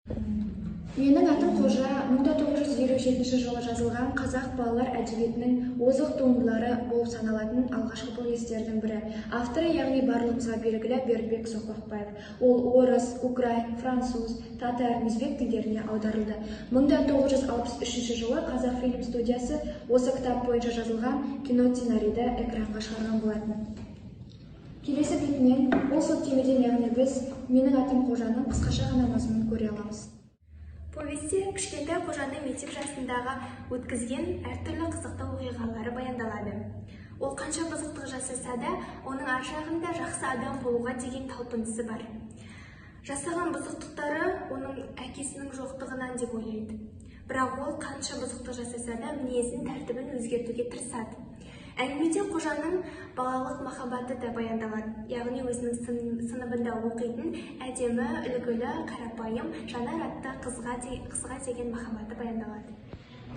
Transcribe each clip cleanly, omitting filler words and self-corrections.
Менің атым Қожа 1957 жылы жазылған қазақ балалар әдебиетінің озық туындылары болып саналатын алғашқы повестердің бірі. Авторы, яғни барлығымызға белгілі Бердібек Соқпақбаев. Ол орыс, украин, француз, татар, өзбек тілдеріне аударылды. 1963 жылы Қазақфильм студиясы осы кітап бойынша жазылған киносценарийді экранға шығарған болатын. Келесі бетінен ол сілтемеден, яғни біз менің атым Қожаның қысқаша ғана мазмұнын көре аламыз. Повесте кішкентай Қожаның мектеп жасындағы өткізген әртүрлі қызықты оқиғалары баяндалады. Ол қанша бұзықтық жасаса да, оның ар жағында жақсы адам болуға деген талпынысы бар. Жасаған бұзықтықтары оның әкесінің жоқтығынан деп ойлайды. Бірақ ол қанша бұзықтық жасаса да, мінезін, тәртібін өзгертуге тырысады. Әңгімеде Қожаның балалық махаббаты да баяндалады. Яғни өзінің сыныбында оқитын әдемі, үлгілі, қарапайым Жанар атты қызға деген махаббаты баяндалады.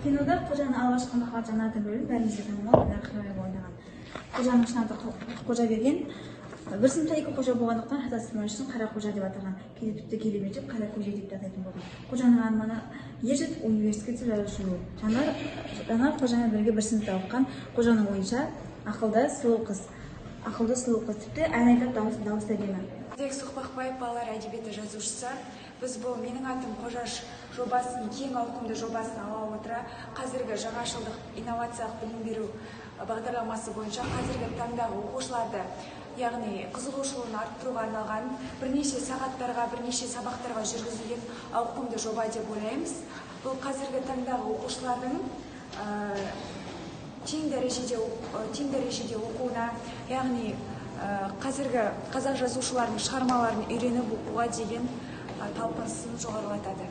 Кинода Қожаның алғашқы махаббат Жанардың рөлін бәрімізге танымал Рахимова ойнаған. Қожаның шын аты Қожаберген. Бір сыныпта екі Қожа болғандықтан атасының үшін Қара Қожа деп атаған. Кейде тіпті келемежіп Қара Көже деп атайтын болған. Қожаның арманы ержет университетте жазушы болу. Жанар Қожамен бірге бір сыныпта оқыған. Қожаның ойынша ақылды, сұлу қыз. Тіпті ән айтып дауыс әдемі. Бердібек Соқпақбаев балалар әдебиеті жазушысы. Біз бұл "Менің атым Қожаш" жобасын, кең ауқымды жобасын ала отыра, қазіргі жаңашылдық инновациялық білім беру бағдарламасы бойынша қазіргі таңдағы оқушыларды, яғни қызығушылығын арттыруға арналған бірнеше сағаттарға, бірнеше сабақтарға жүргізілген ауқымды жоба деп ойлаймыз. Бұл қазіргі таңдағы оқушылардың тең дәрежеде оқуына, яғни қазіргі қазақ жазушыларының шығармаларын үйреніп оқуға деген талпынысын жоғарылатады.